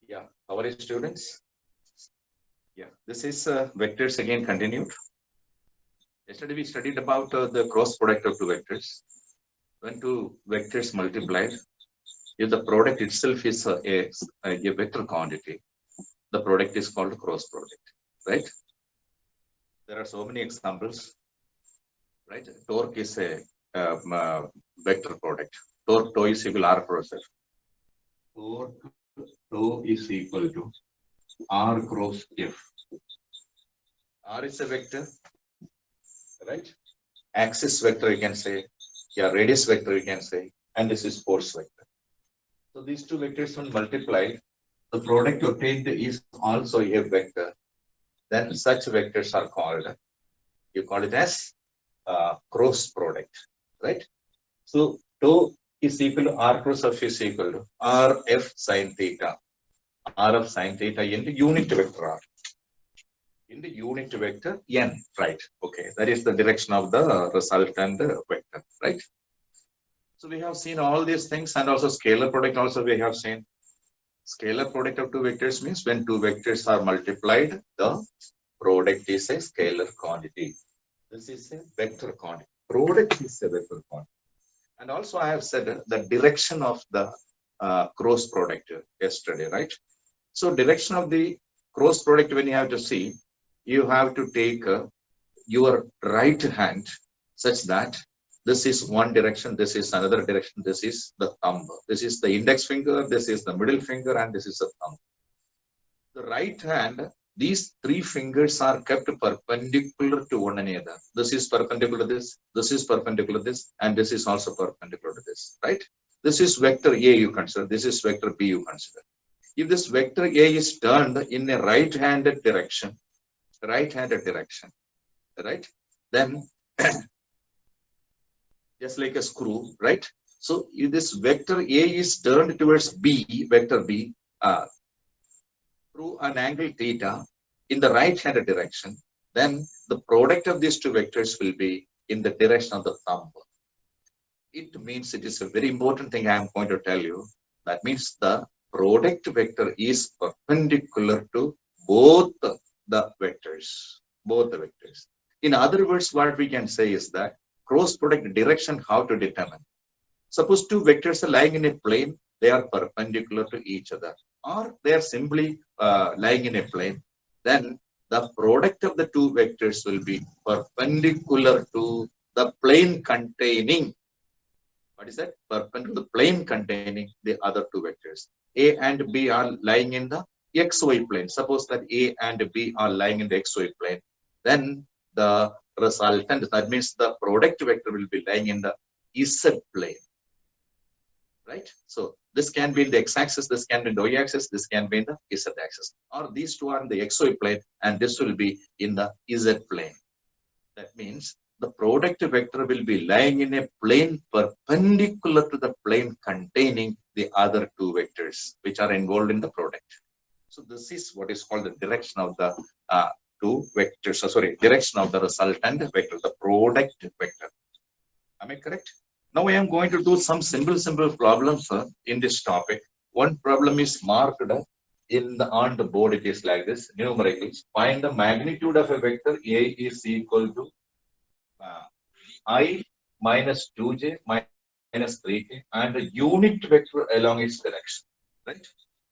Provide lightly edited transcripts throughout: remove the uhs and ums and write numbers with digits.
Yeah, how are you, students? Yeah, this is vectors again continued. Yesterday we studied about the cross product of two vectors. When two vectors multiplied, if the product itself is a vector quantity, the product is called cross product, right? There are so many examples, right? Torque is a vector product. Torque tau is equal to R cross F. Torque tau is equal to R cross F. R is a vector, right? Axis vector, you can say. Yeah, radius vector, you can say. And this is force vector. So these two vectors, when multiplied, the product obtained is also a vector. Then such vectors are called, you call it as cross product, right? So tau is equal to R cross F is equal to RF sine theta. RF sine theta into unit vector R. In the unit vector n, right? Okay, that is the direction of the resultant vector, right? So we have seen all these things, and also scalar product also we have seen. Scalar product of two vectors means when two vectors are multiplied, the product is a scalar quantity. This is a vector quantity. Product is a vector quantity. And also I have said the direction of the cross product yesterday, right? So direction of the cross product, when you have to see, you have to take your right hand such that this is one direction, this is another direction, this is the thumb, this is the index finger, this is the middle finger, and this is the thumb. The right hand, these three fingers are kept perpendicular to one another. This is perpendicular to this is perpendicular to this, and this is also perpendicular to this, right? This is vector A you consider, this is vector B you consider. If this vector A is turned in a right-handed direction, right, then just like a screw, right? So if this vector A is turned towards B, vector B, through an angle theta in the right-handed direction, then the product of these two vectors will be in the direction of the thumb. It means it is a very important thing I am going to tell you. That means the product vector is perpendicular to both the vectors. In other words, what we can say is that cross product direction, how to determine. Suppose two vectors are lying in a plane, they are perpendicular to each other, or they are simply lying in a plane, then the product of the two vectors will be perpendicular to the plane containing, what is that? Perpendicular to the plane containing the other two vectors. A and B are lying in the XY plane. Suppose that A and B are lying in the XY plane, then the resultant, that means the product vector will be lying in the Z plane, right? So this can be in the x-axis, this can be in the y-axis, this can be in the z-axis, or these two are in the xy plane, and this will be in the z plane. That means the product vector will be lying in a plane perpendicular to the plane containing the other two vectors which are involved in the product. So this is what is called the direction of the two vectors, direction of the resultant vector, the product vector. Am I correct? Now I am going to do some simple problems in this topic. One problem is marked on the board. It is like this: numericals. Find the magnitude of a vector A is equal to I minus 2j minus 3k, and the unit vector along its direction. Right.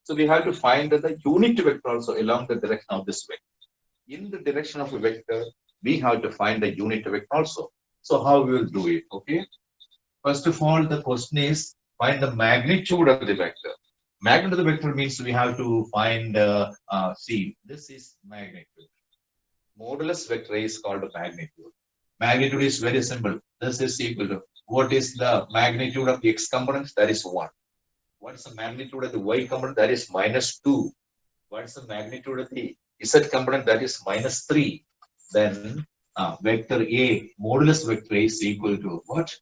So we have to find the unit vector also along the direction of this vector. In the direction of a vector, we have to find the unit vector also. So how we will do it? Okay. First of all, the question is find the magnitude of the vector. Magnitude of the vector means we have to find, see, this is magnitude. Modulus vector is called magnitude. Magnitude is very simple. This is equal to, what is the magnitude of the x component? That is 1. What is the magnitude of the y component? That is minus 2. What is the magnitude of the z component? That is minus 3. Then vector A, modulus vector A is equal to what?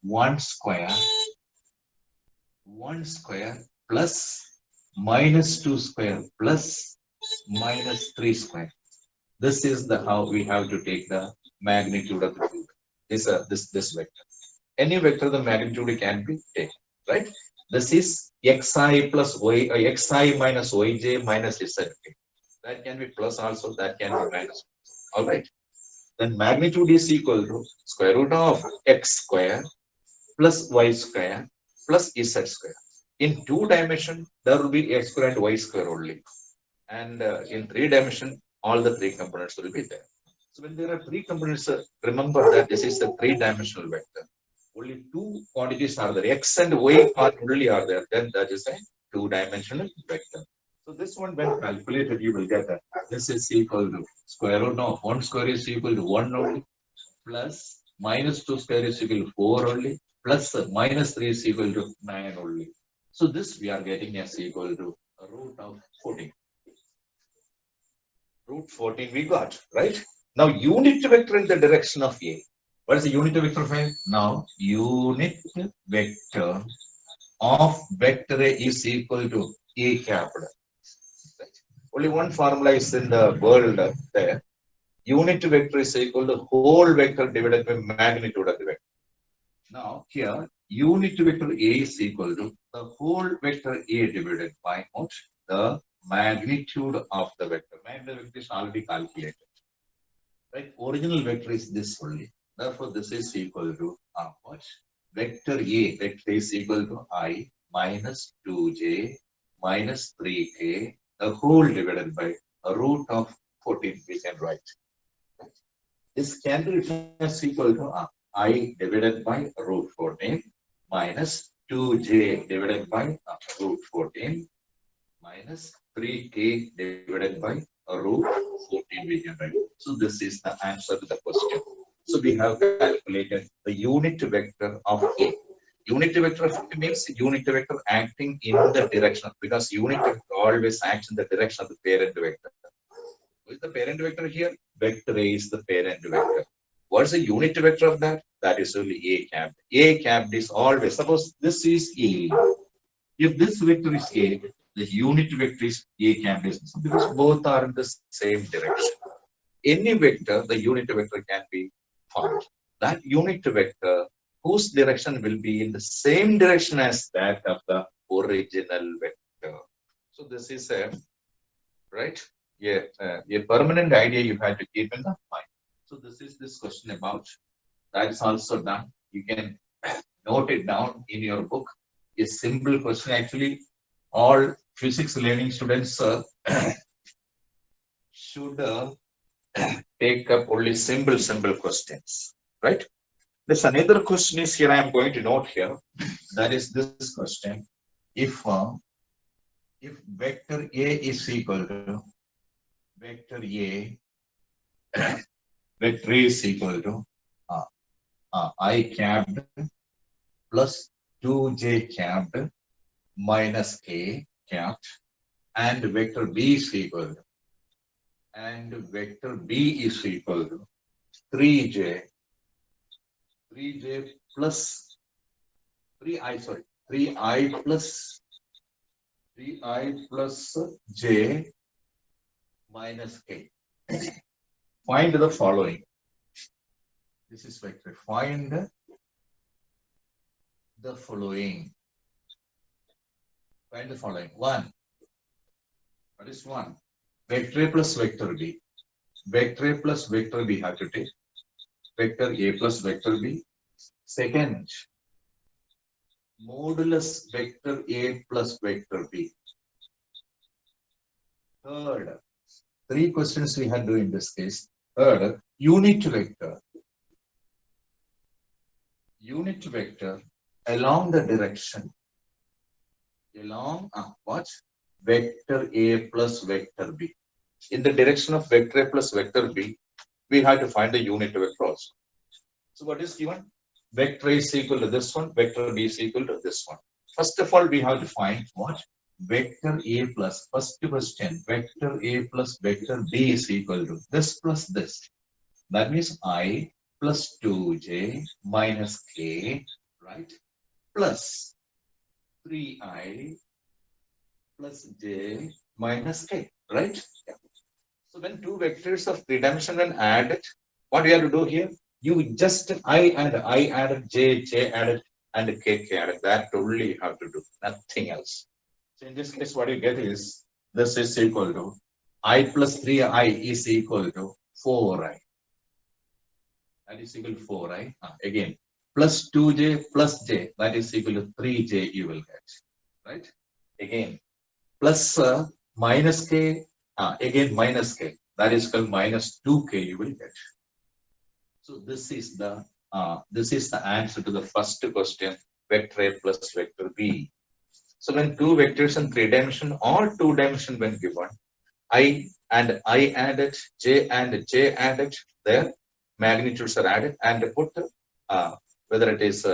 1 square plus minus 2 square plus minus 3 square. This is the how we have to take the magnitude of the this vector. Any vector, the magnitude can be taken, right? This is xi plus y, xi minus yj minus zk. That can be plus also, that can be minus. All right. Then magnitude is equal to square root of x square plus y square plus z square. In 2 dimension, there will be x square and y square only. And in 3 dimension, all the 3 components will be there. So when there are 3 components, remember that this is the 3-dimensional vector. Only 2 quantities are there. X and y part only are there. Then that is a 2-dimensional vector. So this one, when calculated, you will get that this is equal to square root of 1 square is equal to 1 only, plus minus 2 square is equal to 4 only, plus minus 3 is equal to 9 only. So this we are getting as equal to root of 14. Root 14 we got, right? Now unit vector in the direction of A. What is the unit vector of A? Now unit vector of vector A is equal to A capital. Right? Only one formula is in the world there. Unit vector is equal to whole vector divided by magnitude of the vector. Now here unit vector A is equal to the whole vector A divided by what? The magnitude of the vector. Magnitude vector is already calculated. Right? Original vector is this only. Therefore, this is equal to what? Vector A vector is equal to I minus 2j minus 3k, the whole divided by a root of 14 we can write. This can be written as equal to I divided by root 14 minus 2j divided by root 14 minus 3k divided by root 14 we can write. So this is the answer to the question. So we have calculated the unit vector of A. Unit vector means unit vector acting in the direction, because unit vector always acts in the direction of the parent vector. Who is the parent vector here? Vector A is the parent vector. What's the unit vector of that? That is only A capped. A capped is always, suppose this is A. If this vector is A, the unit vector is A capped, because both are in the same direction. Any vector, the unit vector can be found. That unit vector whose direction will be in the same direction as that of the original vector. So this is a right, a permanent idea you have to keep in the mind. So this is this question about. That is also done. You can note it down in your book. A simple question. Actually, all physics learning students should take up only simple questions, right? There's another question is here. I am going to note here. That is this question. If vector A is equal to vector A, vector A is equal to I capped plus 2j capped minus k capped, and vector B is equal to, and vector B is equal to 3j plus 3i plus j minus k. Find the following. This is vector. Find the following. Find the following. 1. What is 1? Vector A plus vector B. Vector A plus vector B have to take. Vector A plus vector B. Second, modulus vector A plus vector B. Third, 3 questions we had to do in this case. Third, unit vector. Unit vector along the direction. Along what? Vector A plus vector B. In the direction of vector A plus vector B, we have to find the unit vector also. So what is given? Vector A is equal to this one, vector B is equal to this one. First of all, we have to find what? Vector A plus, first question, vector A plus vector B is equal to this plus this. That means I plus 2j minus k, right? Plus 3i plus j minus k, right? Yeah. So when 2 vectors of 3 dimension when added, what we have to do here? You just I added j added and k added. That only you have to do, nothing else. So in this case, what you get is this is equal to I plus 3i is equal to 4i. That is equal to 4i. Again, plus 2j plus j, that is equal to 3j you will get. Right? Again, plus minus k, again minus k, that is called minus 2k you will get. So this is the answer to the first question, vector A plus vector B. So when two vectors in 3-dimension or 2-dimension when given, I and I added, j and j added, their magnitudes are added and put whether it is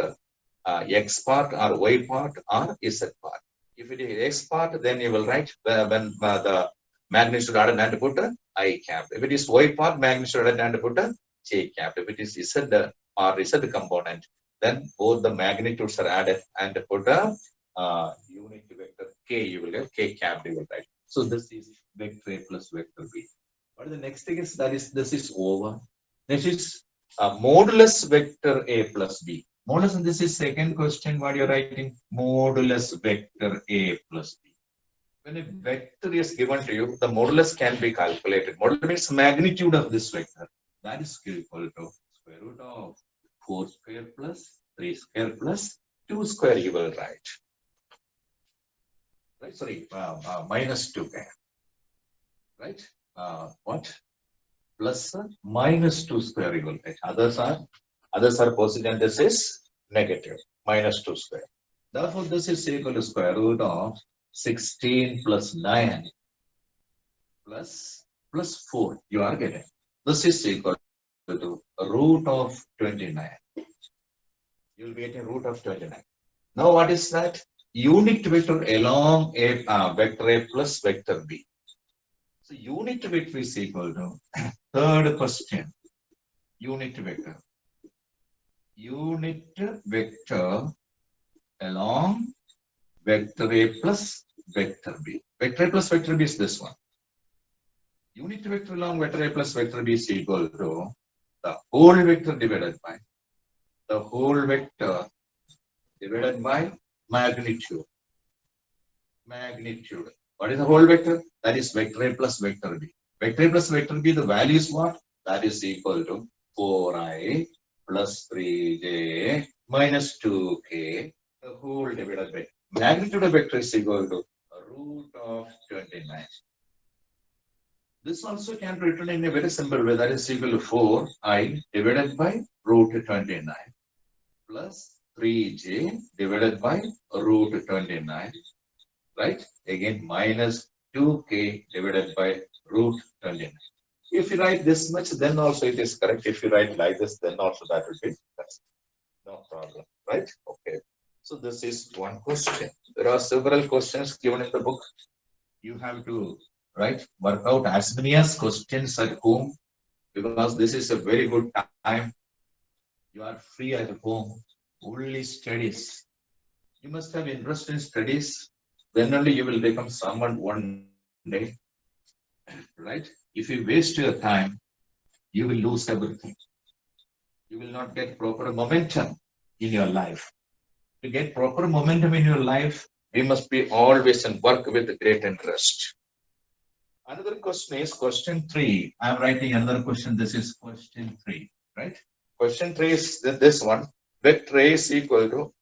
x part or y part or z part. If it is x part, then you will write when the magnitude added and put I capped. If it is y part, magnitude added and put j capped. If it is z or z component, then both the magnitudes are added and put a unit vector k, you will get k capped, you will write. So this is vector A plus vector B. What is the next thing is that is this is over. Next is modulus vector A plus B. Modulus, and this is second question what you're writing, modulus vector A plus B. When a vector is given to you, the modulus can be calculated. Modulus means magnitude of this vector. That is equal to square root of 4 square plus 3 square plus 2 square you will write. Right, sorry, minus 2k. Right? What? Plus minus 2 square you will write. Others are positive and this is negative, minus 2 square. Therefore, this is equal to square root of 16 plus 9 plus 4 you are getting. This is equal to root of 29. You will be getting root of 29. Now what is that? Unit vector along a vector A plus vector B. So unit vector is equal to third question. Unit vector. Unit vector along vector A plus vector B. Vector A plus vector B is this one. Unit vector along vector A plus vector B is equal to the whole vector divided by the whole vector divided by magnitude. Magnitude. What is the whole vector? That is vector A plus vector B. Vector A plus vector B, the value is what? That is equal to 4i plus 3j minus 2k, the whole divided by magnitude of vector is equal to root of 29. This also can be written in a very simple way, that is equal to 4i divided by root 29 plus 3j divided by root 29, right? Again, minus 2k divided by root 29. If you write this much, then also it is correct. If you write like this, then also that will be correct. No problem, right? Okay. So this is one question. There are several questions given in the book. You have to, right, work out as many as questions at home, because this is a very good time. You are free at home, only studies. You must have interest in studies. Then only you will become someone one day, right? If you waste your time, you will lose everything. You will not get proper momentum in your life. To get proper momentum in your life, we must be always and work with great interest. Another question is question 3. I am writing another question. This is question 3, right? Question 3 is this one. Vector A is equal to